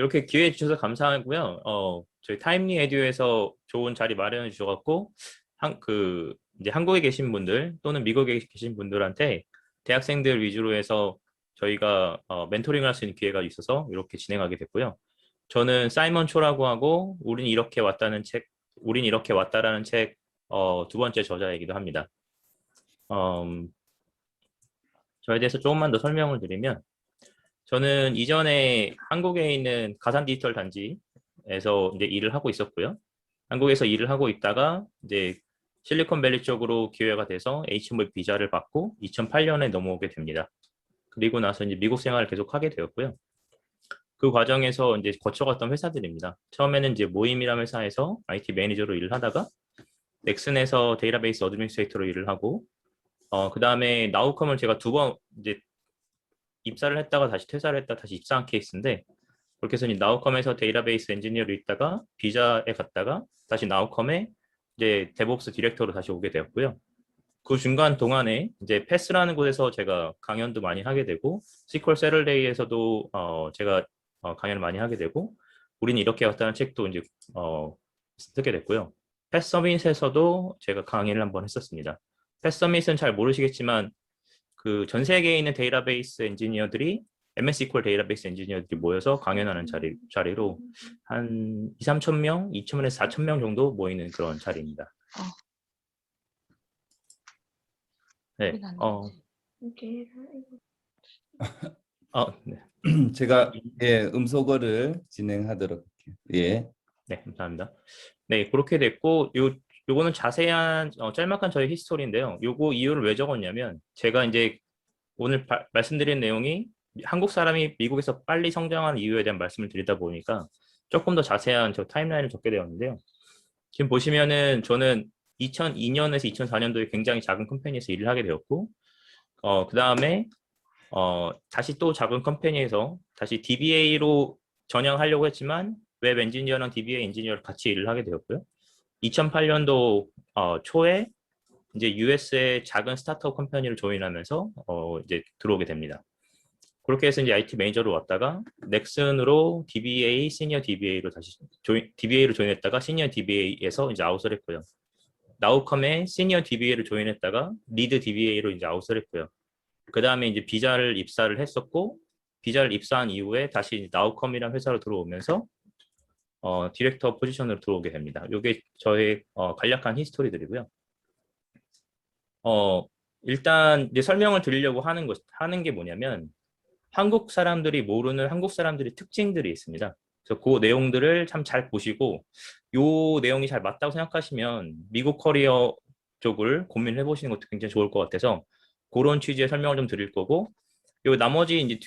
이렇게 기회 주셔서 감사하고요. 저희 타임리 에듀에서 좋은 자리 마련해 주셔갖고 이제 한국에 계신 분들 또는 미국에 계신 분들한테 대학생들 위주로 해서 저희가 멘토링을 할 수 있는 기회가 있어서 이렇게 진행하게 됐고요. 저는 사이먼 초라고 하고 우린 이렇게 왔다라는 책 두 번째 저자이기도 합니다. 저에 대해서 조금만 더 설명을 드리면 저는 이전에 한국에 있는 가산 디지털 단지에서 이제 일을 하고 있었고요. 한국에서 일을 하고 있다가 이제 실리콘밸리 쪽으로 기회가 돼서 H1B 비자를 받고 2008년에 넘어오게 됩니다. 그리고 나서 이제 미국 생활을 계속 하게 되었고요. 그 과정에서 이제 거쳐갔던 회사들입니다. 처음에는 이제 모임이라는 회사에서 IT 매니저로 일을 하다가 넥슨에서 데이터베이스 어드미니스트레이터로 일을 하고 그 다음에 나우컴을 제가 두 번 이제 입사를 했다가 다시 퇴사를 했다 다시 입사한 케이스인데 그렇게 해서 나우컴에서 데이터베이스 엔지니어로 있다가 비자에 갔다가 다시 나우컴에 이제 데브옵스 디렉터로 다시 오게 되었고요. 그 중간 동안에 이제 패스라는 곳에서 제가 강연도 많이 하게 되고 SQL 세럴데이에서도 제가 강연을 많이 하게 되고 우리는 이렇게 왔다는 책도 이제 쓰게 됐고요. 패스 서밋에서도 제가 강의를 한번 했었습니다. 패스 서밋은 잘 모르시겠지만 그 전 세계에 있는 데이터베이스 엔지니어들이 MS SQL 데이터베이스 엔지니어들이 모여서 강연하는 자리로 한 2, 3천 명, 2천에서 4천 명 정도 모이는 그런 자리입니다. 네. 네. 제가 음소거를 진행하도록 할게요. 예. 네, 감사합니다. 네, 그렇게 됐고 요거는 자세한 짤막한 저희 히스토리인데요. 요거 이유를 왜 적었냐면 제가 이제 오늘 말씀드린 내용이 한국 사람이 미국에서 빨리 성장하는 이유에 대한 말씀을 드리다 보니까 조금 더 자세한 저 타임라인을 적게 되었는데요. 지금 보시면은 저는 2002년에서 2004년도에 굉장히 작은 컴퍼니에서 일을 하게 되었고 그 다음에 다시 또 작은 컴퍼니에서 다시 DBA로 전향하려고 했지만 웹 엔지니어랑 DBA 엔지니어를 같이 일을 하게 되었고요. 2008년도 초에 이제 US의 작은 스타트업 컴퍼니를 조인하면서 이제 들어오게 됩니다. 그렇게 해서 이제 IT 매니저로 왔다가 넥슨으로 DBA, 시니어 DBA로 다시 DBA로 조인했다가 시니어 DBA에서 이제 아웃을 했고요. 나우컴에 시니어 DBA를 조인했다가 리드 DBA로 이제 아웃을 했고요. 그 다음에 이제 비자를 입사를 했었고 비자를 입사한 이후에 다시 나우컴이라는 회사로 들어오면서 디렉터 포지션으로 들어오게 됩니다. 이게 저의 간략한 히스토리들이고요. 일단 이제 설명을 드리려고 하는 게 뭐냐면 한국 사람들이 모르는 한국 사람들의 특징들이 있습니다. 그래서 그 내용들을 참 잘 보시고 요 내용이 잘 맞다고 생각하시면 미국 커리어 쪽을 고민을 해보시는 것도 굉장히 좋을 것 같아서 그런 취지의 설명을 좀 드릴 거고 요 나머지 이제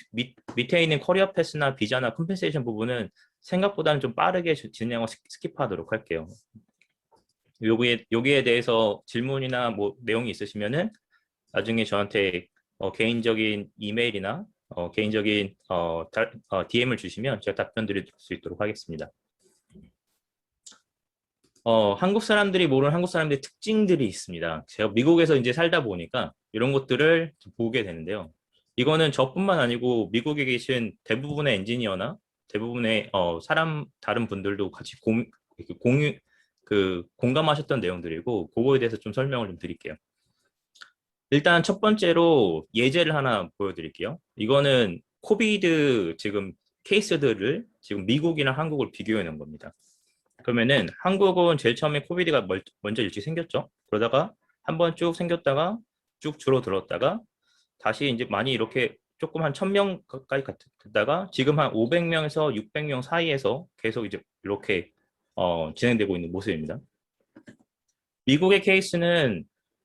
밑에 있는 커리어 패스나 비자나 컴펜세이션 부분은 생각보다는 좀 빠르게 진행하고 스킵하도록 할게요. 여기에 대해서 질문이나 뭐 내용이 있으시면은 나중에 저한테 개인적인 이메일이나 개인적인 DM을 주시면 제가 답변 드릴 수 있도록 하겠습니다. 한국 사람들이 모르는 한국 사람들의 특징들이 있습니다. 제가 미국에서 이제 살다 보니까 이런 것들을 보게 되는데요. 이거는 저뿐만 아니고 미국에 계신 대부분의 엔지니어나 대부분의 다른 분들도 같이 공감하셨던 내용들이고 그거에 대해서 좀 설명을 좀 드릴게요. 일단 첫 번째로 예제를 하나 보여드릴게요. 이거는 코비드 지금 케이스들을 지금 미국이나 한국을 비교해 놓은 겁니다. 그러면은 한국은 제일 처음에 코비드가 먼저 일찍 생겼죠. 그러다가 한번 쭉 생겼다가 쭉 줄어들었다가 다시 이제 많이 이렇게 조금 한 1000명 가까이 갔다가 지금 한 500명에서 600명 사이에서 계속 이제 이렇게 진행되고 있는 모습입니다. 미국의 케이스는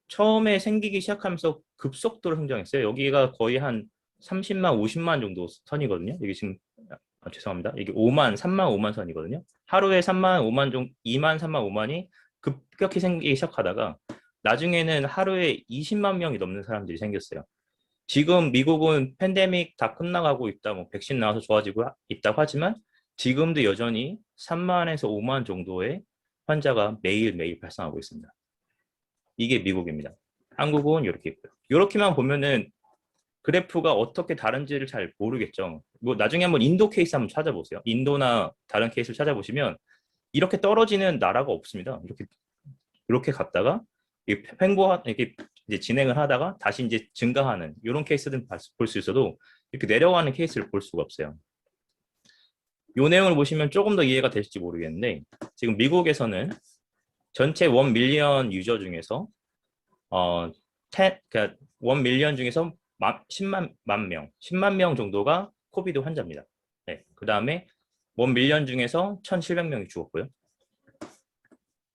처음에 생기기 시작하면서 급속도로 성장했어요. 여기가 거의 한 30만, 50만 정도 선이거든요. 이게 지금 죄송합니다. 이게 5만, 3만, 5만 선이거든요. 하루에 3만, 5만 정도, 2만, 3만, 5만이 급격히 생기기 시작하다가 나중에는 하루에 20만 명이 넘는 사람들이 생겼어요. 지금 미국은 팬데믹 다 끝나가고 있다, 뭐 백신 나와서 좋아지고 있다고 하지만 지금도 여전히 3만에서 5만 정도의 환자가 매일매일 발생하고 있습니다. 이게 미국입니다. 한국은 이렇게 있고요. 이렇게만 보면은 그래프가 어떻게 다른지를 잘 모르겠죠. 뭐 나중에 한번 인도 케이스 한번 찾아보세요. 인도나 다른 케이스를 찾아보시면 이렇게 떨어지는 나라가 없습니다. 이렇게 갔다가 이렇게 이제 진행을 하다가 다시 이제 증가하는 이런 케이스들 볼 수 있어도 이렇게 내려가는 케이스를 볼 수가 없어요. 이 내용을 보시면 조금 더 이해가 되실지 모르겠는데 지금 미국에서는 전체 1 밀리언 유저 중에서 그러니까 1 밀리언 중에서 10만 명 정도가 코비드 환자입니다. 네, 그 다음에 1 밀리언 중에서 1,700명이 죽었고요.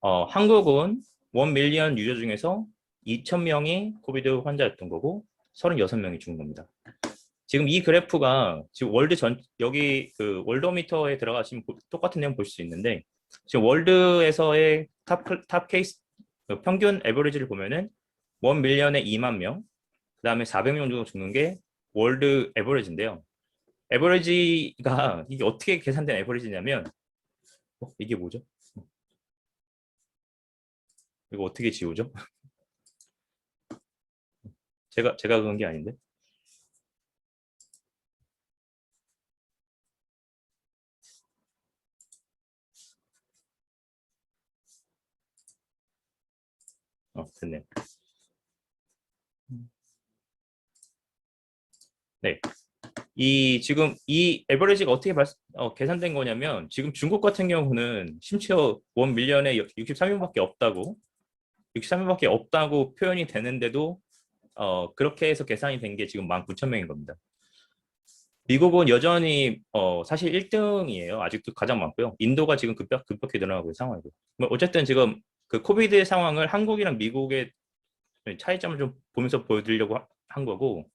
한국은 1 밀리언 유저 중에서 2,000명이 코비드 환자였던 거고 36명이 죽은 겁니다. 지금 이 그래프가 지금 여기 그 월더미터에 들어가시면 똑같은 내용 보실 수 있는데 지금 월드에서의 탑 케이스 평균 에버리지를 보면은 1 밀리언에 2만 명, 그 다음에 400명 정도 죽는 게 월드 에버리지인데요. 에버리지가 이게 어떻게 계산된 에버리지냐면 이게 뭐죠? 이거 어떻게 지우죠? 제가 그런 게 아닌데. 됐네. 네. 지금 이 에버리지가 어떻게 계산된 거냐면 지금 중국 같은 경우는 심지어 1 밀리언에 63명밖에 없다고 표현이 되는데도 그렇게 해서 계산이 된 게 지금 19,000명인 겁니다. 미국은 여전히 사실 1등이에요. 아직도 가장 많고요. 인도가 지금 급격히 늘어나고 있는 상황이고. 어쨌든 지금 그 코비드 상황을 한국이랑 미국의 차이점을 좀 보면서 보여드리려고 한 거고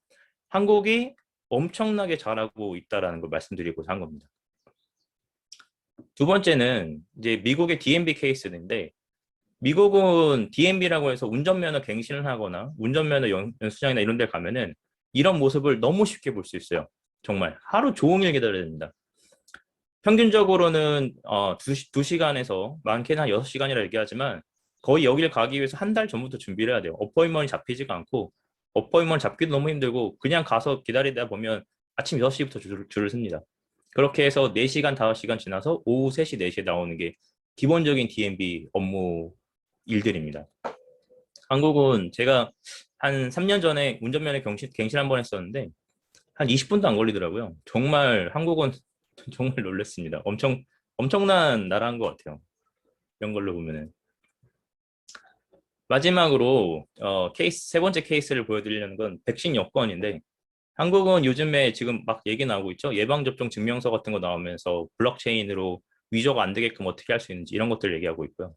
한국이 엄청나게 잘하고 있다라는 걸 말씀드리고 한 겁니다. 두 번째는 이제 미국의 DMB 케이스인데 미국은 DMB라고 해서 운전면허 갱신을 하거나 운전면허 연수장이나 이런 데 가면은 이런 모습을 너무 쉽게 볼 수 있어요. 정말 하루 종일 기다려야 됩니다. 평균적으로는 2시간에서 많게는 한 6시간이라 얘기하지만 거의 여기를 가기 위해서 한 달 전부터 준비를 해야 돼요. 어포인먼이 잡히지가 않고 어포인먼 잡기도 너무 힘들고 그냥 가서 기다리다 보면 아침 6시부터 줄을 섭니다. 그렇게 해서 4시간, 5시간 지나서 오후 3시, 4시에 나오는 게 기본적인 DMB 업무 일들입니다. 한국은 제가 한 3년 전에 운전면허 갱신 한 번 했었는데 한 20분도 안 걸리더라고요. 정말 한국은 정말 놀랐습니다. 엄청난 나라인 것 같아요. 이런 걸로 보면은. 마지막으로 세 번째 케이스를 보여드리려는 건 백신 여권인데 한국은 요즘에 지금 막 얘기 나오고 있죠. 예방접종 증명서 같은 거 나오면서 블록체인으로 위조가 안 되게끔 어떻게 할 수 있는지 이런 것들을 얘기하고 있고요.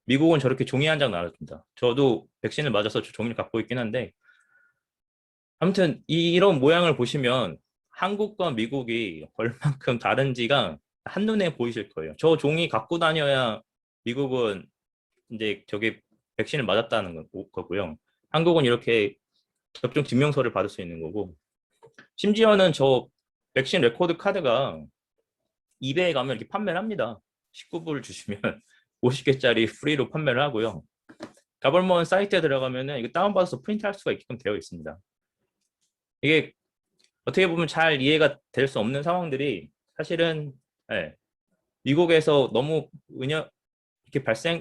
미국은 저렇게 종이 한 장 나눠줍니다. 저도 백신을 맞아서 종이를 갖고 있긴 한데 아무튼 이런 모양을 보시면 한국과 미국이 얼만큼 다른지가 한눈에 보이실 거예요. 저 종이 갖고 다녀야 미국은 이제 저게 백신을 맞았다는 거고요. 한국은 이렇게 접종 증명서를 받을 수 있는 거고 심지어는 저 백신 레코드 카드가 이베이에 가면 이렇게 판매를 합니다. 19불 주시면 50개짜리 프리로 판매를 하고요. 가벌먼 사이트에 들어가면은 이거 다운받아서 프린트할 수가 있게끔 되어 있습니다. 이게 어떻게 보면 잘 이해가 될 수 없는 상황들이 사실은 미국에서 너무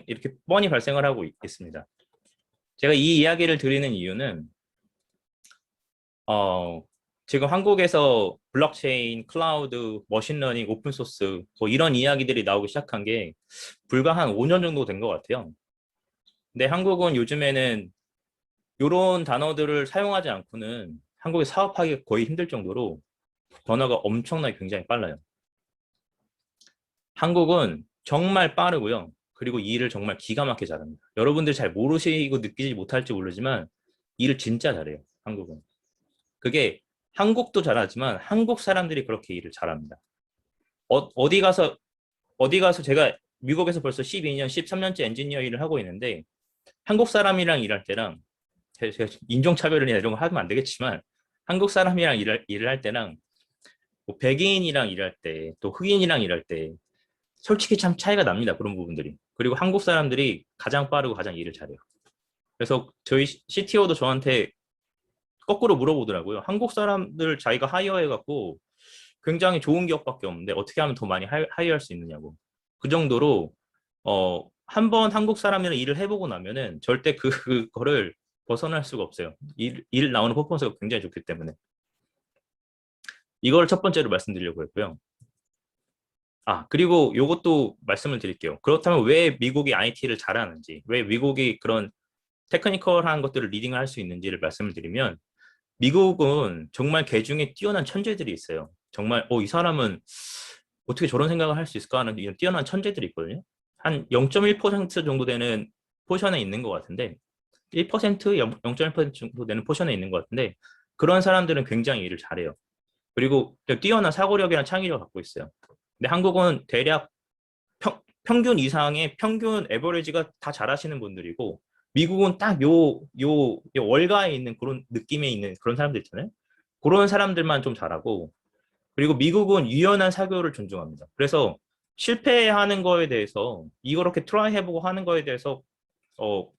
이렇게 뻔히 발생을 하고 있습니다. 제가 이 이야기를 드리는 이유는 지금 한국에서 블록체인, 클라우드, 머신러닝, 오픈소스 뭐 이런 이야기들이 나오기 시작한 게 불과 한 5년 정도 된 것 같아요. 근데 한국은 요즘에는 이런 단어들을 사용하지 않고는 한국에 사업하기 거의 힘들 정도로 변화가 엄청나게 굉장히 빨라요. 한국은 정말 빠르고요. 그리고 일을 정말 기가 막히게 잘합니다. 여러분들 잘 모르시고 느끼지 못할지 모르지만 일을 진짜 잘해요. 한국은. 그게 한국도 잘하지만 한국 사람들이 그렇게 일을 잘합니다. 어디 가서 제가 미국에서 벌써 12년, 13년째 엔지니어 일을 하고 있는데 한국 사람이랑 일할 때랑 제가 인종차별이나 이런 거 하면 안 되겠지만 한국 사람이랑 일을 할 때랑 뭐 백인이랑 일할 때 또 흑인이랑 일할 때 솔직히 참 차이가 납니다. 그런 부분들이. 그리고 한국 사람들이 가장 빠르고 가장 일을 잘해요. 그래서 저희 CTO도 저한테 거꾸로 물어보더라고요. 한국 사람들 자기가 하이어해갖고 굉장히 좋은 기업밖에 없는데 어떻게 하면 더 많이 하이어할 수 있느냐고. 그 정도로 한 번 한국 사람이랑 일을 해보고 나면은 절대 그거를 벗어날 수가 없어요. 일 나오는 퍼포먼스가 굉장히 좋기 때문에. 이걸 첫 번째로 말씀드리려고 했고요. 그리고 이것도 말씀을 드릴게요. 그렇다면 왜 미국이 IT를 잘하는지, 왜 미국이 그런 테크니컬한 것들을 리딩을 할 수 있는지를 말씀을 드리면, 미국은 정말 개중에 뛰어난 천재들이 있어요. 정말 이 사람은 어떻게 저런 생각을 할 수 있을까 하는 이런 뛰어난 천재들이 있거든요. 한 0.1% 정도 되는 포션에 있는 것 같은데 1%, 0.1% 정도 되는 포션에 있는 것 같은데 그런 사람들은 굉장히 일을 잘해요. 그리고 뛰어난 사고력이나 창의력을 갖고 있어요. 근데 한국은 대략 평균 이상의 평균 에버리지가 다 잘하시는 분들이고 미국은 딱 월가에 있는 그런 느낌에 있는 그런 사람들 있잖아요. 그런 사람들만 좀 잘하고 그리고 미국은 유연한 사고를 존중합니다. 그래서 실패하는 거에 대해서 이렇게 트라이 해보고 하는 거에 대해서 뭐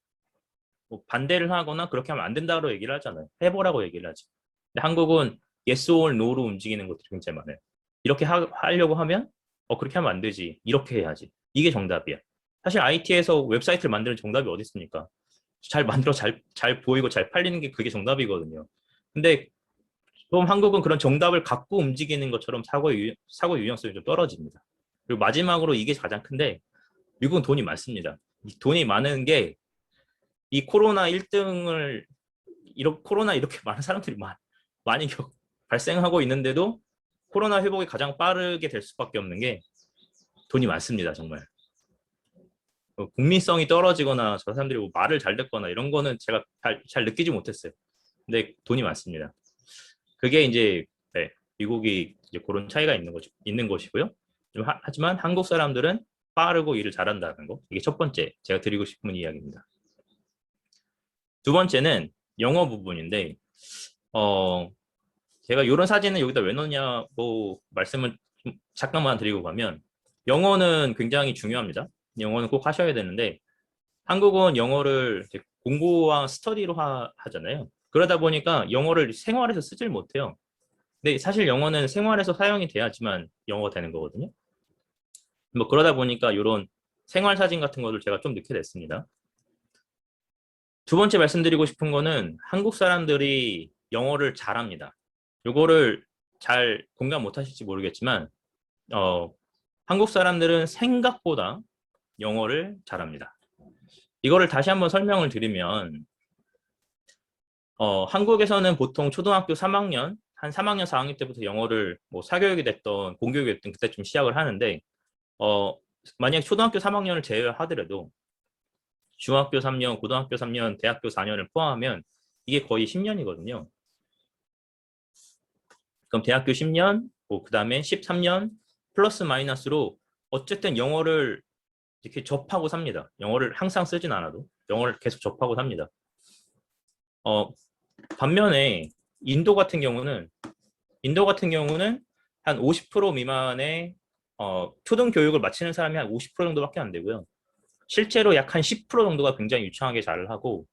반대를 하거나 그렇게 하면 안 된다고 얘기를 하잖아요. 해보라고 얘기를 하지. 근데 한국은 yes or no로 움직이는 것들이 굉장히 많아요. 이렇게 하려고 하면 그렇게 하면 안 되지. 이렇게 해야지. 이게 정답이야. 사실 IT에서 웹사이트를 만드는 정답이 어디 있습니까? 잘 만들어 잘 보이고 잘 팔리는 게 그게 정답이거든요. 근데 좀 한국은 그런 정답을 갖고 움직이는 것처럼 사고 유연성이 좀 떨어집니다. 그리고 마지막으로 이게 가장 큰데 미국은 돈이 많습니다. 이 돈이 많은 게 이 코로나 1등을 코로나 이렇게 많은 사람들이 많이 발생하고 있는데도 코로나 회복이 가장 빠르게 될 수밖에 없는 게 돈이 많습니다. 정말. 국민성이 떨어지거나 저 사람들이 뭐 말을 잘 듣거나 이런 거는 제가 잘 느끼지 못했어요. 근데 돈이 많습니다. 그게 이제 네, 미국이 이제 그런 차이가 있는 것이고요. 하지만 한국 사람들은 빠르고 일을 잘한다는 거. 이게 첫 번째 제가 드리고 싶은 이야기입니다. 두 번째는 영어 부분인데 제가 이런 사진을 여기다 왜 넣냐고 말씀을 좀 잠깐만 드리고 가면 영어는 굉장히 중요합니다. 영어는 꼭 하셔야 되는데 한국은 영어를 공부와 스터디로 하잖아요. 그러다 보니까 영어를 생활에서 쓰질 못해요. 근데 사실 영어는 생활에서 사용이 돼야지만 영어가 되는 거거든요. 뭐 그러다 보니까 이런 생활 사진 같은 거를 제가 좀 넣게 됐습니다. 두 번째 말씀드리고 싶은 거는 한국 사람들이 영어를 잘합니다. 요거를 잘 공감 못 하실지 모르겠지만 한국 사람들은 생각보다 영어를 잘합니다. 이거를 다시 한번 설명을 드리면 한국에서는 보통 초등학교 3학년, 한 3학년, 4학년 때부터 영어를 뭐 사교육이 됐던 공교육이 됐던 그때쯤 시작을 하는데 만약 초등학교 3학년을 제외하더라도 중학교 3년, 고등학교 3년, 대학교 4년을 포함하면 이게 거의 10년이거든요. 그럼 대학교 10년, 그 다음에 13년 플러스 마이너스로 어쨌든 영어를 이렇게 접하고 삽니다. 영어를 항상 쓰진 않아도 영어를 계속 접하고 삽니다. 반면에 인도 같은 경우는 한 50% 미만의 초등 교육을 마치는 사람이 한 50% 정도밖에 안 되고요. 실제로 약 한 10% 정도가 굉장히 유창하게 잘을 하고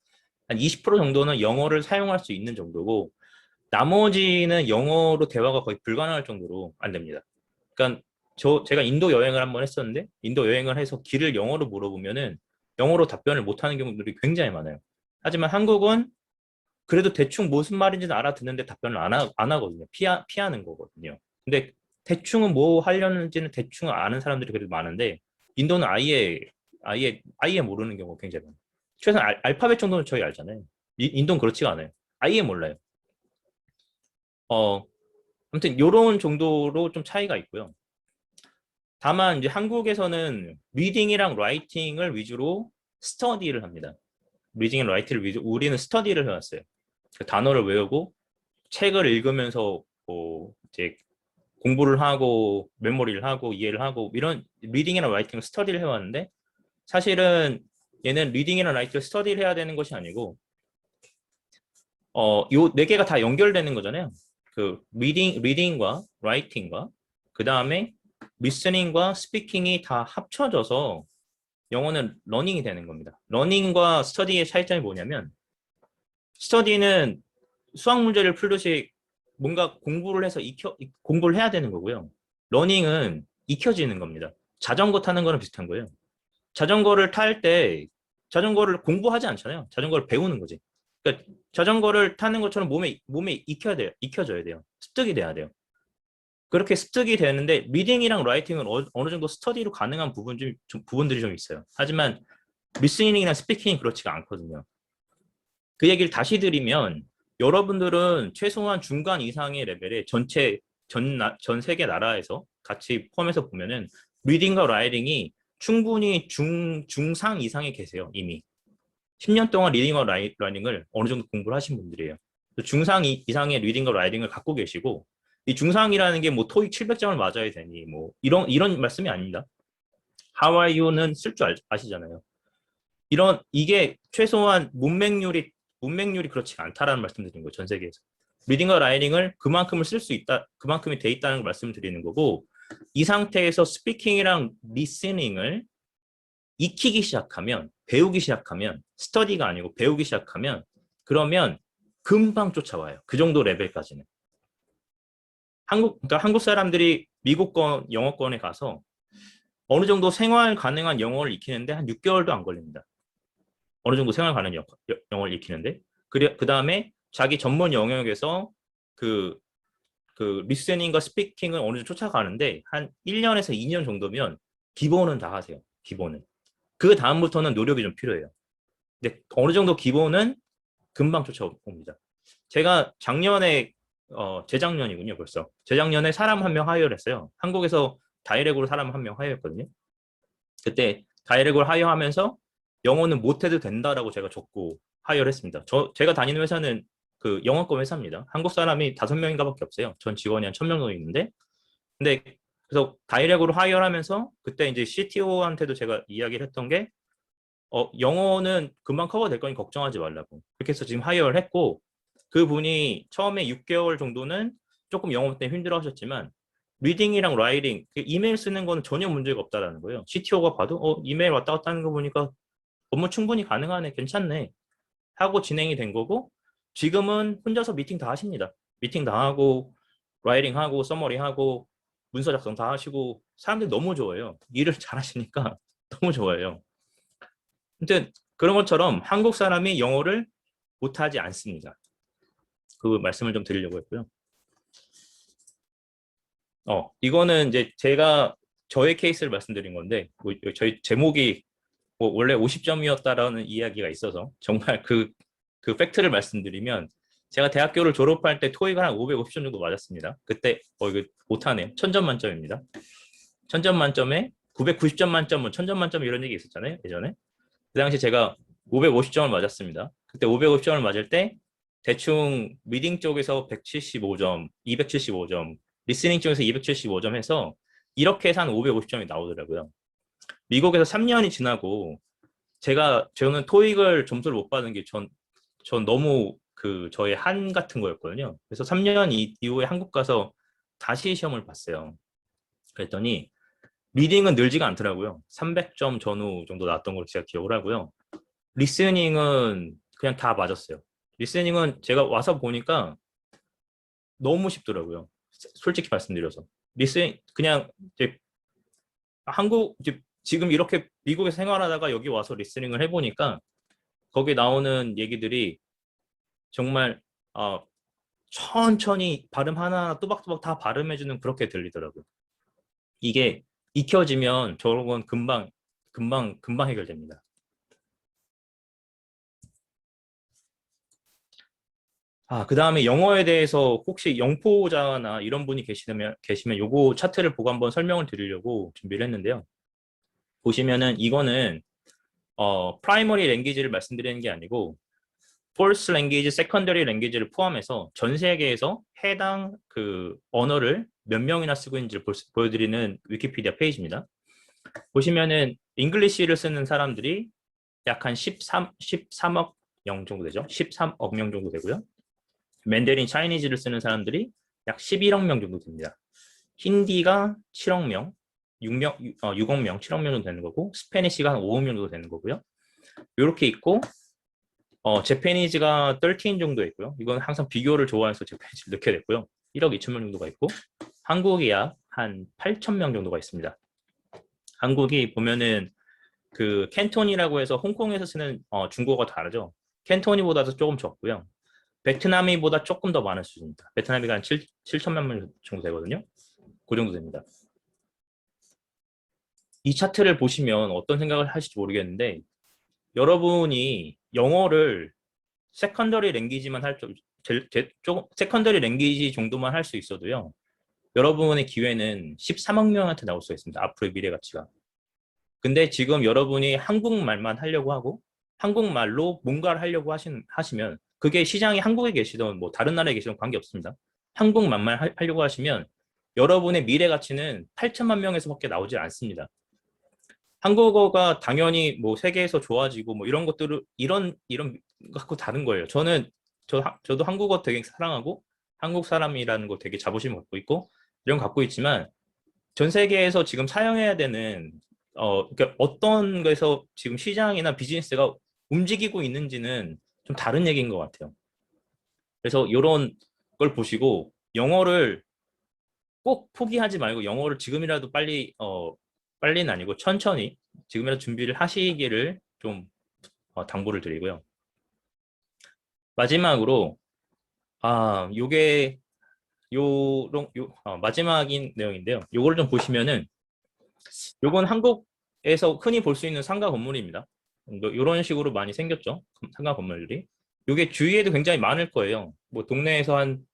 한 20% 정도는 영어를 사용할 수 있는 정도고 나머지는 영어로 대화가 거의 불가능할 정도로 안 됩니다. 그러니까 제가 인도 여행을 한번 했었는데 인도 여행을 해서 길을 영어로 물어보면은 영어로 답변을 못하는 경우들이 굉장히 많아요. 하지만 한국은 그래도 대충 무슨 말인지는 알아듣는데 답변을 안 하거든요. 피하는 거거든요. 근데 대충은 뭐 하려는지는 대충 아는 사람들이 그래도 많은데 인도는 아예 모르는 경우가 굉장히 많아요. 최소한 알파벳 정도는 저희 알잖아요. 인도는 그렇지가 않아요. 아예 몰라요. 아무튼 이런 정도로 좀 차이가 있고요. 다만 이제 한국에서는 리딩이랑 라이팅을 위주로 스터디를 합니다. 리딩 앤 라이팅을 위주로 우리는 스터디를 해왔어요. 그 단어를 외우고 책을 읽으면서 뭐 이제 공부를 하고 메모리를 하고 이해를 하고 이런 리딩이나 라이팅을 스터디를 해왔는데 사실은 얘는 리딩이나 라이팅을 스터디를 해야 되는 것이 아니고 요 네 개가 다 연결되는 거잖아요. 그 리딩과 라이팅과 그 다음에 리스닝과 스피킹이 다 합쳐져서 영어는 러닝이 되는 겁니다. 러닝과 스터디의 차이점이 뭐냐면 스터디는 수학 문제를 풀듯이 뭔가 공부를 해서 공부를 해야 되는 거고요. 러닝은 익혀지는 겁니다. 자전거 타는 거랑 비슷한 거예요. 자전거를 탈 때 자전거를 공부하지 않잖아요. 자전거를 배우는 거지. 그러니까 자전거를 타는 것처럼 몸에 익혀져야 돼요. 습득이 돼야 돼요. 그렇게 습득이 되는데 리딩이랑 라이팅은 어느 정도 스터디로 가능한 부분들이 좀 있어요. 하지만 리스닝이나 스피킹이 그렇지가 않거든요. 그 얘기를 다시 드리면 여러분들은 최소한 중간 이상의 레벨의 전 세계 나라에서 같이 포함해서 보면은 리딩과 라이팅이 충분히 중상 이상에 계세요. 이미 10년 동안 리딩과 라이팅을 어느 정도 공부를 하신 분들이에요. 중상 이상의 리딩과 라이팅을 갖고 계시고 이 중상이라는 게 뭐 토익 700점을 맞아야 되니 뭐 이런 말씀이 아닙니다. How are you는 쓸 줄 아시잖아요. 이게 최소한 문맹률이 그렇지 않다라는 말씀드린 거예요. 전 세계에서. 리딩과 라이팅을 그만큼을 쓸 수 있다, 그만큼이 돼 있다는 걸 말씀드리는 거고 이 상태에서 스피킹이랑 리스닝을 익히기 시작하면 배우기 시작하면 스터디가 아니고 배우기 시작하면 그러면 금방 쫓아와요. 그 정도 레벨까지는. 그러니까 한국 사람들이 미국권 영어권에 가서 어느 정도 생활 가능한 영어를 익히는데 한 6개월도 안 걸립니다. 어느 정도 생활 가능한 영어를 익히는데 그 다음에 자기 전문 영역에서 그 리스닝과 스피킹을 어느 정도 쫓아가는데 한 1년에서 2년 정도면 기본은 다 하세요. 기본은. 그 다음부터는 노력이 좀 필요해요. 근데 어느 정도 기본은 금방 쫓아옵니다. 제가 재작년이군요, 벌써. 재작년에 사람 한 명 하이어를 했어요. 한국에서 다이렉트로 사람 한 명 하이어했거든요. 그때 다이렉트로 하이어하면서 영어는 못해도 된다라고 제가 적고 하이어를 했습니다. 제가 다니는 회사는 그 영어권 회사입니다. 한국 사람이 5명인가밖에 없어요. 전 직원이 한 1000명 정도 있는데. 근데 그래서 다이렉트로 하이어를 하면서 그때 이제 CTO한테도 제가 이야기를 했던 게 영어는 금방 커버될 거니 걱정하지 말라고. 그렇게 해서 지금 하이어를 했고 그분이 처음에 6개월 정도는 조금 영어 때문에 힘들어 하셨지만 리딩이랑 라이팅, 이메일 쓰는 거는 전혀 문제가 없다라는 거예요. CTO가 봐도 이메일 왔다 갔다 하는 거 보니까 업무 충분히 가능하네, 괜찮네 하고 진행이 된 거고 지금은 혼자서 미팅 다 하십니다. 미팅 다 하고 라이팅 하고 서머리 하고 문서 작성 다 하시고 사람들이 너무 좋아해요. 일을 잘 하시니까 너무 좋아해요. 아무튼 그런 것처럼 한국 사람이 영어를 못하지 않습니다. 그 말씀을 좀 드리려고 했고요. 이거는 이제 제가 저의 케이스를 말씀드린 건데 저희 제목이 원래 50점이었다라는 이야기가 있어서 정말 그 팩트를 말씀드리면 제가 대학교를 졸업할 때 토익을 한 550점 정도 맞았습니다. 그때 이거 못하네요. 1000점 만점입니다. 1000점 만점에 990점 만점, 1000점 만점 이런 얘기 있었잖아요. 예전에. 그 당시 제가 550점을 맞았습니다. 그때 550점을 맞을 때 대충 리딩 쪽에서 175점, 275점, 리스닝 쪽에서 275점 해서 이렇게 해서 한 550점이 나오더라고요. 미국에서 3년이 지나고 저는 토익을 점수를 못 받은 게 전 너무 저의 한 같은 거였거든요. 그래서 3년 이후에 한국 가서 다시 시험을 봤어요. 그랬더니 리딩은 늘지가 않더라고요. 300점 전후 정도 나왔던 걸로 제가 기억을 하고요. 리스닝은 그냥 다 맞았어요. 리스닝은 제가 와서 보니까 너무 쉽더라고요. 솔직히 말씀드려서. 리스닝 그냥 이제 지금 이렇게 미국에 생활하다가 여기 와서 리스닝을 해보니까 거기 나오는 얘기들이 정말 천천히 발음 하나하나 또박또박 다 발음해주는 그렇게 들리더라고요. 이게 익혀지면 저런 건 금방 해결됩니다. 그 다음에 영어에 대해서 혹시 영포자나 이런 분이 계시면 요거 차트를 보고 한번 설명을 드리려고 준비를 했는데요. 보시면은 이거는 프라이머리 랭귀지를 말씀드리는 게 아니고 포스트 랭귀지, 세컨더리 랭귀지를 포함해서 전 세계에서 해당 언어를 몇 명이나 쓰고 있는지를 보여드리는 위키피디아 페이지입니다. 보시면은 잉글리시를 쓰는 사람들이 약 한 13억 명 정도 되죠. 13억 명 정도 되고요. 맨데린 차이니즈를 쓰는 사람들이 약 11억 명 정도 됩니다. 힌디가 7억 명, 6억 명, 7억 명 정도 되는 거고 스페니쉬가 한 5억 명 정도 되는 거고요. 이렇게 있고 재패니즈가 13 정도 있고요. 이건 항상 비교를 좋아해서 재패니즈를 넣게 됐고요. 1억 2천 명 정도가 있고 한국이 약 한 8천 명 정도가 있습니다. 한국이 보면은 그 캔톤이라고 해서 홍콩에서 쓰는 중국어가 다르죠. 캔토니보다도 조금 적고요. 베트남이보다 조금 더 많은 수준입니다. 베트남이가 한 7천만 명 정도 되거든요. 그 정도 됩니다. 이 차트를 보시면 어떤 생각을 하실지 모르겠는데 여러분이 영어를 세컨더리 랭귀지만 세컨더리 랭귀지 정도만 할 수 있어도요. 여러분의 기회는 13억 명한테 나올 수 있습니다. 앞으로의 미래 가치가. 근데 지금 여러분이 한국말만 하려고 하고 한국말로 뭔가를 하려고 하시면 그게 시장이 한국에 계시던 뭐 다른 나라에 계시던 관계없습니다. 한국말만 하려고 하시면 여러분의 미래 가치는 8천만 명에서밖에 나오지 않습니다. 한국어가 당연히 뭐 세계에서 좋아지고 뭐 이런 것들을 이런 갖고 다른 거예요. 저도 한국어 되게 사랑하고 한국 사람이라는 거 되게 자부심 갖고 있고 이런 거 갖고 있지만 전 세계에서 지금 사용해야 되는 그러니까 어떤 거에서 지금 시장이나 비즈니스가 움직이고 있는지는 좀 다른 얘기인 것 같아요. 그래서 이런 걸 보시고 영어를 꼭 포기하지 말고 영어를 지금이라도 빨리는 아니고 천천히 지금이라도 준비를 하시기를 좀 당부를 드리고요. 마지막으로 요게 마지막인 내용인데요. 요거를 좀 보시면은 요건 한국에서 흔히 볼 수 있는 상가 건물입니다. 이런 식으로 많이 생겼죠. 상가 건물들이. 요게 주위에도 굉장히 많을 거예요. 뭐 동네에서 한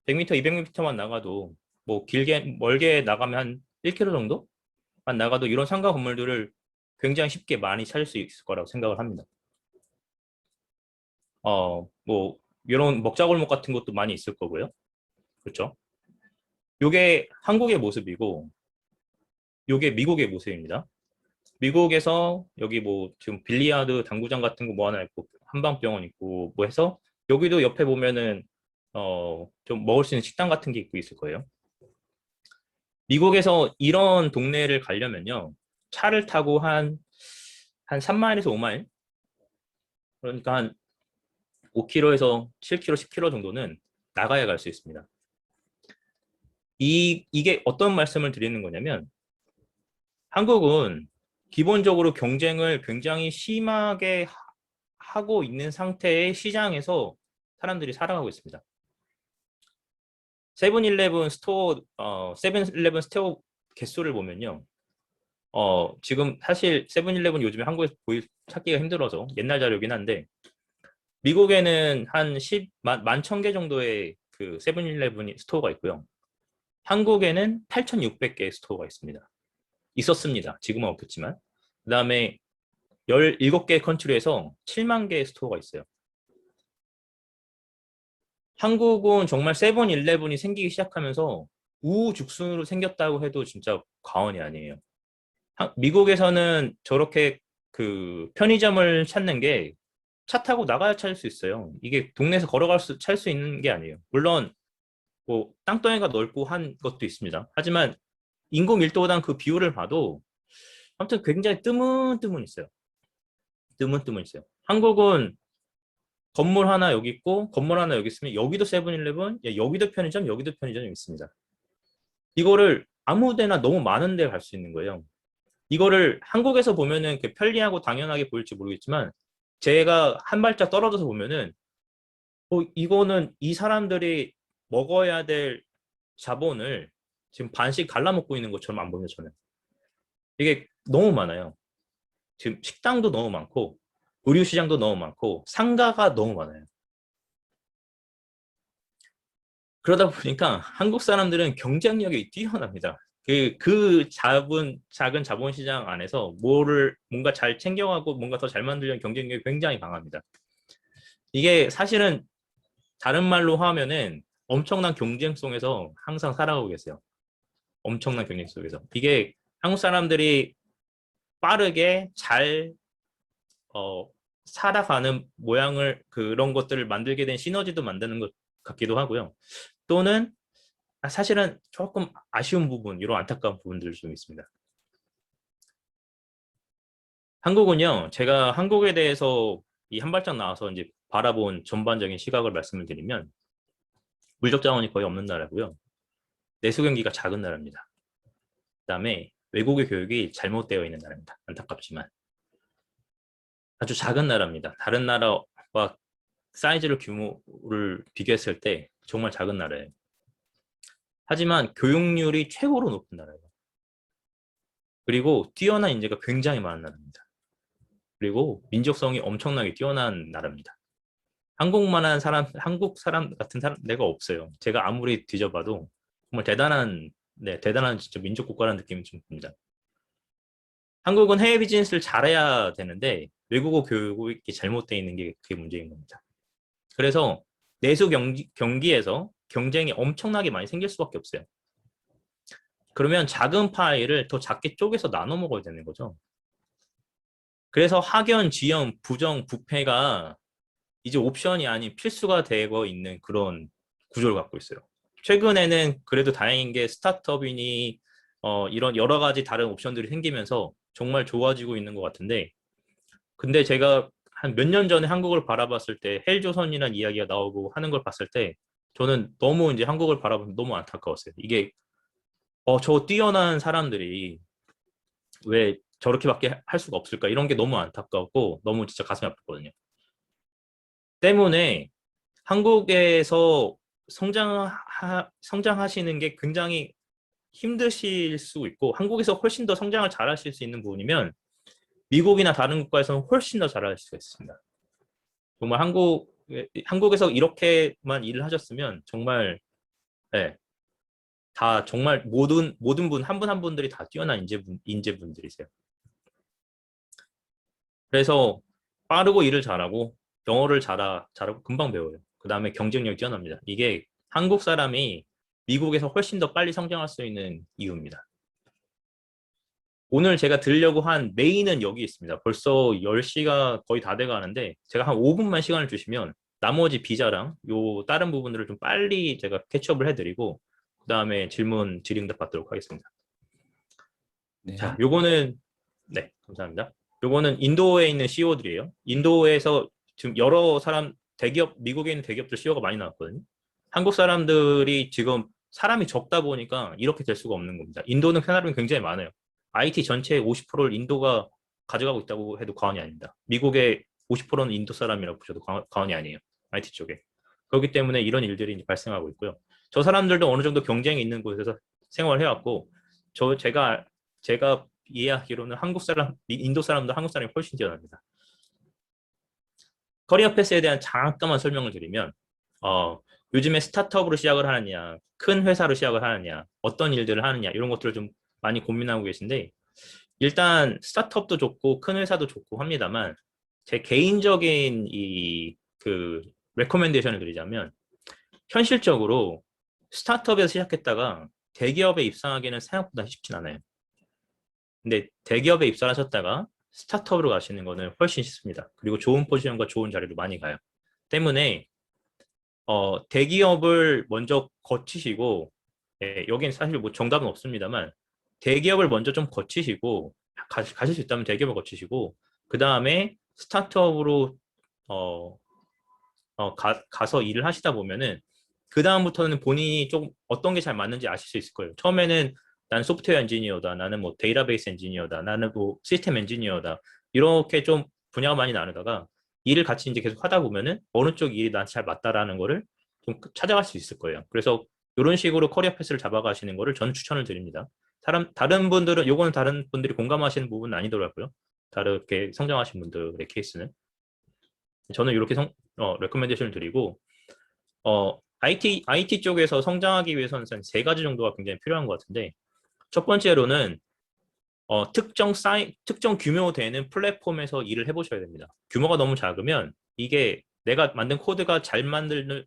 100m, 200m만 나가도 뭐 길게 멀게 나가면 한 1km 정도만 나가도 이런 상가 건물들을 굉장히 쉽게 많이 찾을 수 있을 거라고 생각을 합니다. 뭐 이런 먹자골목 같은 것도 많이 있을 거고요. 그렇죠? 요게 한국의 모습이고 요게 미국의 모습입니다. 미국에서 여기 뭐 지금 빌리아드 당구장 같은 거 뭐 하나 있고 한방병원 있고 뭐 해서 여기도 옆에 보면은 좀 먹을 수 있는 식당 같은 게 있고 있을 거예요. 미국에서 이런 동네를 가려면요. 차를 타고 한 3마일에서 5마일 그러니까 한 5km에서 7km, 10km 정도는 나가야 갈 수 있습니다. 이게 어떤 말씀을 드리는 거냐면 한국은 기본적으로 경쟁을 굉장히 심하게 하고 있는 상태의 시장에서 사람들이 살아가고 있습니다. 세븐일레븐 스토어 개수를 보면요. 지금 사실 세븐일레븐 요즘에 한국에서 찾기가 힘들어서 옛날 자료긴 한데 미국에는 한 11,000개 정도의 그 세븐일레븐 스토어가 있고요. 한국에는 8,600개의 스토어가 있었습니다. 지금은 없겠지만. 그 다음에 17개 컨트리에서 7만 개의 스토어가 있어요. 한국은 정말 세븐일레븐이 생기기 시작하면서 우후죽순으로 생겼다고 해도 진짜 과언이 아니에요. 미국에서는 저렇게 그 편의점을 찾는 게 차 타고 나가야 찾을 수 있어요. 이게 동네에서 찾을 수 있는 게 아니에요. 물론 뭐 땅덩이가 넓고 한 것도 있습니다. 하지만 인구 밀도보다는 그 비율을 봐도 아무튼 굉장히 뜨문뜨문 있어요. 뜨문뜨문 있어요. 한국은 건물 하나 여기 있고 건물 하나 여기 있으면 여기도 세븐일레븐, 여기도 편의점, 여기도 편의점이 있습니다. 이거를 아무 데나 너무 많은 데 갈 수 있는 거예요. 이거를 한국에서 보면은 편리하고 당연하게 보일지 모르겠지만 제가 한 발짝 떨어져서 보면은 이거는 이 사람들이 먹어야 될 자본을 지금 반씩 갈라먹고 있는 것처럼 안 보여요, 저는. 이게 너무 많아요. 지금 식당도 너무 많고 의류 시장도 너무 많고 상가가 너무 많아요. 그러다 보니까 한국 사람들은 경쟁력이 뛰어납니다. 그 작은 자본시장 안에서 뭔가 잘 챙겨가고 뭔가 더 잘 만들려는 경쟁력이 굉장히 강합니다. 이게 사실은 다른 말로 하면은 엄청난 경쟁 속에서 항상 살아가고 계세요. 엄청난 경쟁 속에서. 이게 한국 사람들이 빠르게 잘 살아가는 모양을 그런 것들을 만들게 된 시너지도 만드는 것 같기도 하고요. 또는 사실은 조금 아쉬운 부분, 이런 안타까운 부분들 좀 있습니다. 한국은요, 제가 한국에 대해서 이 한 발짝 나와서 이제 바라본 전반적인 시각을 말씀을 드리면 물적 자원이 거의 없는 나라고요. 내수 경기가 작은 나라입니다. 그다음에 외국의 교육이 잘못되어 있는 나라입니다. 안타깝지만 아주 작은 나라입니다. 다른 나라와 사이즈를 규모를 비교했을 때 정말 작은 나라예요. 하지만 교육률이 최고로 높은 나라예요. 그리고 뛰어난 인재가 굉장히 많은 나라입니다. 그리고 민족성이 엄청나게 뛰어난 나라입니다. 한국만한 사람, 한국 사람 같은 사람 내가 없어요. 제가 아무리 뒤져봐도 정말 대단한 진짜 민족 국가라는 느낌이 좀 듭니다. 한국은 해외 비즈니스를 잘해야 되는데 외국어 교육이 잘못되어 있는 게 그게 문제인 겁니다. 그래서 내수 경기에서 경쟁이 엄청나게 많이 생길 수밖에 없어요. 그러면 작은 파일을 더 작게 쪼개서 나눠 먹어야 되는 거죠. 그래서 학연, 지연, 부정, 부패가 이제 옵션이 아닌 필수가 되고 있는 그런 구조를 갖고 있어요. 최근에는 그래도 다행인 게 스타트업이니 이런 여러 가지 다른 옵션들이 생기면서 정말 좋아지고 있는 것 같은데, 근데 제가 한 몇 년 전에 한국을 바라봤을 때 헬조선이라는 이야기가 나오고 하는 걸 봤을 때 저는 너무 이제 한국을 바라보면 너무 안타까웠어요. 이게 저 뛰어난 사람들이 왜 저렇게밖에 할 수가 없을까, 이런 게 너무 안타깝고 너무 진짜 가슴이 아팠거든요. 때문에 한국에서 성장하시는 게 굉장히 힘드실 수 있고, 한국에서 훨씬 더 성장을 잘하실 수 있는 부분이면 미국이나 다른 국가에서는 훨씬 더 잘할 수가 있습니다. 정말 한국에서 이렇게만 일을 하셨으면 정말, 네, 다 정말 모든 분 한 분 한 분들이 다 뛰어난 인재분들이세요. 그래서 빠르고 일을 잘하고 영어를 잘하고 금방 배워요. 그 다음에 경쟁력이 뛰어납니다. 이게 한국 사람이 미국에서 훨씬 더 빨리 성장할 수 있는 이유입니다. 오늘 제가 들으려고 한 메인은 여기 있습니다. 벌써 10시가 거의 다 돼가는데 제가 한 5분만 시간을 주시면 나머지 비자랑 요 다른 부분들을 좀 빨리 제가 캐치업을 해드리고 그 다음에 질의응답 받도록 하겠습니다. 네. 자, 요거는, 네, 감사합니다. 요거는 인도에 있는 CEO들이에요. 인도에서 지금 여러 사람, 미국에 있는 대기업들 CEO가 많이 나왔거든요. 한국 사람들이 지금 사람이 적다 보니까 이렇게 될 수가 없는 겁니다. 인도는 사람이 굉장히 많아요. IT 전체의 50%를 인도가 가져가고 있다고 해도 과언이 아닙니다. 미국의 50%는 인도 사람이라고 보셔도 과언이 아니에요. IT 쪽에. 그렇기 때문에 이런 일들이 발생하고 있고요. 저 사람들도 어느 정도 경쟁이 있는 곳에서 생활해왔고, 제가 이해하기로는 인도 사람도 한국 사람이 훨씬 뛰어납니다. 커리어 패스에 대한 잠깐만 설명을 드리면, 요즘에 스타트업으로 시작을 하느냐, 큰 회사로 시작을 하느냐, 어떤 일들을 하느냐, 이런 것들을 좀 많이 고민하고 계신데, 일단 스타트업도 좋고 큰 회사도 좋고 합니다만, 제 개인적인 레코멘데이션을 드리자면, 현실적으로 스타트업에서 시작했다가 대기업에 입사하기는 생각보다 쉽진 않아요. 근데 대기업에 입사를 하셨다가 스타트업으로 가시는 거는 훨씬 쉽습니다. 그리고 좋은 포지션과 좋은 자리로 많이 가요. 때문에 대기업을 먼저 거치시고, 여기는 사실 뭐 정답은 없습니다만 대기업을 먼저 좀 거치시고 가실 수 있다면 대기업을 거치시고 그 다음에 스타트업으로 가서 일을 하시다 보면은 그 다음부터는 본인이 좀 어떤 게 잘 맞는지 아실 수 있을 거예요. 처음에는 나는 소프트웨어 엔지니어다, 나는 뭐 데이터베이스 엔지니어다, 나는 뭐 시스템 엔지니어다, 이렇게 좀 분야가 많이 나누다가 일을 같이 이제 계속 하다 보면은 어느 쪽 일이 나한테 잘 맞다라는 거를 좀 찾아갈 수 있을 거예요. 그래서 이런 식으로 커리어 패스를 잡아가시는 거를 저는 추천을 드립니다. 다른 분들은, 요거는 다른 분들이 공감하시는 부분은 아니더라고요. 다르게 성장하신 분들의 케이스는. 저는 이렇게 레코멘데이션을 드리고, IT 쪽에서 성장하기 위해서는 한 3가지 정도가 굉장히 필요한 것 같은데, 첫 번째로는 특정 규모 되는 플랫폼에서 일을 해보셔야 됩니다. 규모가 너무 작으면 이게 내가 만든 코드가 잘 만들든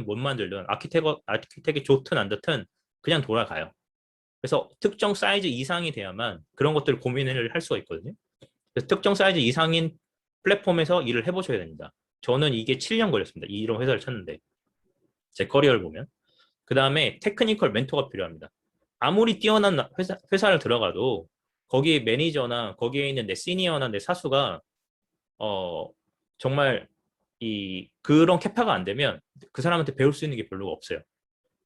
못 만들든 아키텍이 좋든 안 좋든 그냥 돌아가요. 그래서 특정 사이즈 이상이 돼야만 그런 것들을 고민을 할 수가 있거든요. 그래서 특정 사이즈 이상인 플랫폼에서 일을 해보셔야 됩니다. 저는 이게 7년 걸렸습니다. 이런 회사를 찾는데, 제 커리어를 보면. 그 다음에 테크니컬 멘토가 필요합니다. 아무리 뛰어난 회사를 들어가도 거기에 매니저나 거기에 있는 내 시니어나 내 사수가 정말 그런 캐파가 안 되면 그 사람한테 배울 수 있는 게 별로 없어요.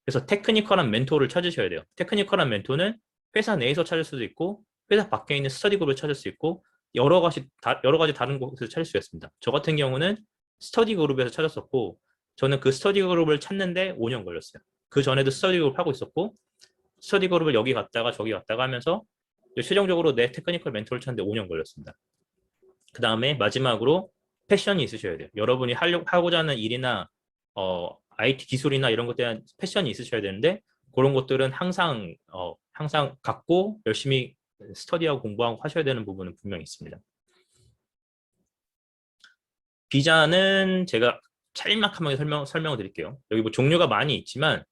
그래서 테크니컬한 멘토를 찾으셔야 돼요. 테크니컬한 멘토는 회사 내에서 찾을 수도 있고 회사 밖에 있는 스터디 그룹을 찾을 수 있고 여러 가지 다른 곳에서 찾을 수 있습니다. 저 같은 경우는 스터디 그룹에서 찾았었고 저는 그 스터디 그룹을 찾는데 5년 걸렸어요. 그 전에도 스터디 그룹 하고 있었고 스터디 그룹을 여기 갔다가 저기 갔다가 하면서 최종적으로 내 테크니컬 멘토를 찾는데 5년 걸렸습니다. 그 다음에 마지막으로 패션이 있으셔야 돼요. 여러분이 하고자 하는 일이나 IT 기술이나 이런 것에 대한 패션이 있으셔야 되는데 그런 것들은 항상 갖고 열심히 스터디하고 공부하고 하셔야 되는 부분은 분명히 있습니다. 비자는 제가 짤막하게 설명을 드릴게요. 여기 뭐 종류가 많이 있지만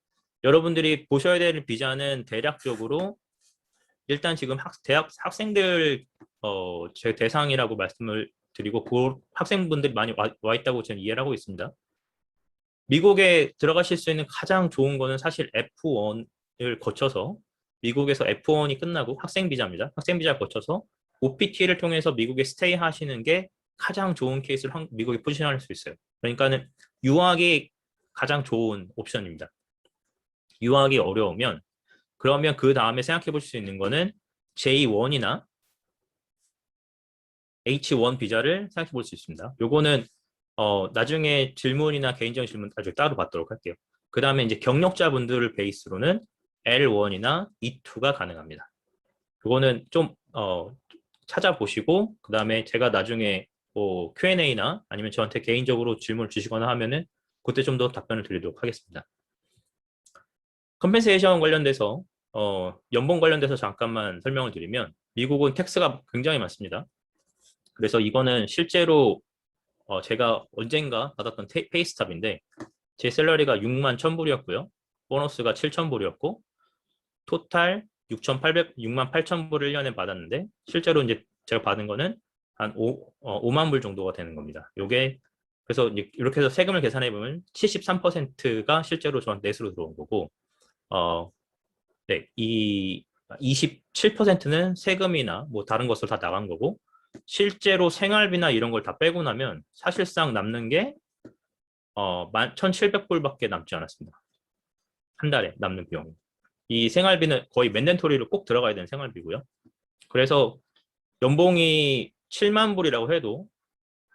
여러분들이 보셔야 될 비자는 대략적으로 일단 지금 대학 학생들 제 대상이라고 말씀을 드리고 그 학생분들이 많이 와 있다고 저는 이해를 하고 있습니다. 미국에 들어가실 수 있는 가장 좋은 거는 사실 F1을 거쳐서 미국에서 F1이 끝나고 학생 비자입니다. 학생 비자를 거쳐서 OPT를 통해서 미국에 스테이 하시는 게 가장 좋은 케이스를 미국에 포지션할 수 있어요. 그러니까는 유학이 가장 좋은 옵션입니다. 유학이 어려우면 그러면 그 다음에 생각해 보실 수 있는 거는 J1이나 H1 비자를 생각해 볼 수 있습니다. 요거는 나중에 질문이나 개인적인 질문 나중에 따로 받도록 할게요. 그 다음에 이제 경력자분들을 베이스로는 L1이나 E2가 가능합니다. 그거는 좀 찾아보시고 그 다음에 제가 나중에 뭐 Q&A나 아니면 저한테 개인적으로 질문을 주시거나 하면은 그때 좀 더 답변을 드리도록 하겠습니다. 컴펜세이션 관련돼서 연봉 관련돼서 잠깐만 설명을 드리면 미국은 텍스가 굉장히 많습니다. 그래서 이거는 실제로 제가 언젠가 받았던 페이스탑인데 제 샐러리가 6만 1,000불이었고요. 보너스가 7,000불이었고 토탈 6만 8,000불을 1년에 받았는데 실제로 이제 제가 받은 거는 한 5만 불 정도가 되는 겁니다. 요게 그래서 이렇게 해서 세금을 계산해 보면 73%가 실제로 저한테 넷으로 들어온 거고 네, 이 27%는 세금이나 뭐 다른 것을 다 나간 거고 실제로 생활비나 이런 걸 다 빼고 나면 사실상 남는 게 1,700불밖에 남지 않았습니다. 한 달에 남는 비용이. 이 생활비는 거의 맨덴토리로 꼭 들어가야 되는 생활비고요. 그래서 연봉이 7만 불이라고 해도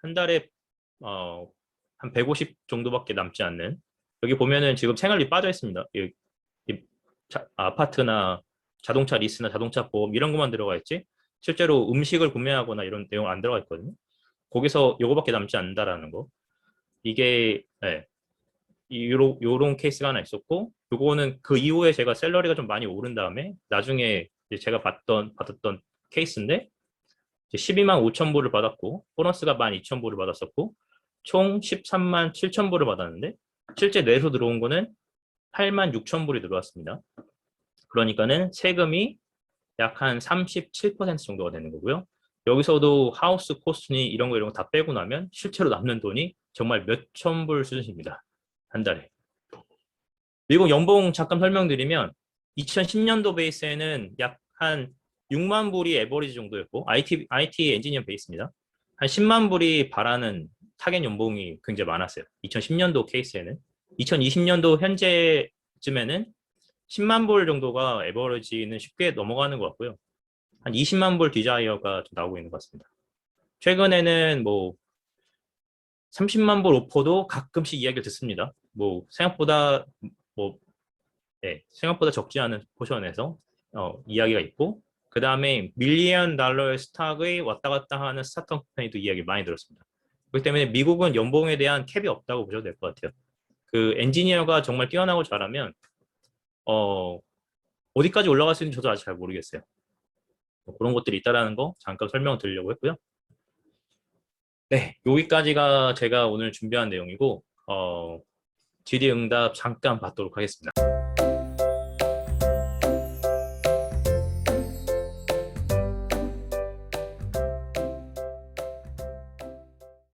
한 달에 한 150 정도밖에 남지 않는 여기 보면은 지금 생활비 빠져 있습니다. 아파트나 자동차 리스나 자동차 보험 이런 것만 들어가 있지 실제로 음식을 구매하거나 이런 내용 안 들어가 있거든요. 거기서 요거밖에 남지 않는다라는 거. 이게 네, 요런 케이스가 하나 있었고 요거는 그 이후에 제가 샐러리가 좀 많이 오른 다음에 나중에 제가 받았던 케이스인데 12만 5천 불을 받았고 보너스가 12,000불을 받았었고 총 13만 7천 불을 받았는데 실제 내수 들어온 거는 8만 6천 불이 들어왔습니다. 그러니까는 세금이 약 한 37% 정도가 되는 거고요. 여기서도 하우스 코스트니 이런 거 다 빼고 나면 실제로 남는 돈이 정말 몇천 불 수준입니다. 한 달에. 미국 연봉 잠깐 설명드리면 2010년도 베이스에는 약 한 6만 불이 에버리지 정도였고 IT 엔지니어 베이스입니다. 한 10만 불이 바라는 타겟 연봉이 굉장히 많았어요. 2010년도 케이스에는. 2020년도 현재쯤에는 10만 불 정도가 에버리지는 쉽게 넘어가는 것 같고요. 한 20만 불 디자이어가 좀 나오고 있는 것 같습니다. 최근에는 뭐 30만 불 오퍼도 가끔씩 이야기를 듣습니다. 뭐 생각보다 뭐 네, 생각보다 적지 않은 포션에서 이야기가 있고 그 다음에 밀리언 달러의 스탁의 왔다 갔다 하는 스타트업 컴퍼니도 이야기 많이 들었습니다. 그렇기 때문에 미국은 연봉에 대한 캡이 없다고 보셔도 될 것 같아요. 그 엔지니어가 정말 뛰어나고 잘하면 어디까지 올라갈 수 있는지 저도 아직 잘 모르겠어요. 뭐 그런 것들이 있다라는 거 잠깐 설명드리려고 했고요. 네, 여기까지가 제가 오늘 준비한 내용이고 GD 응답 잠깐 받도록 하겠습니다.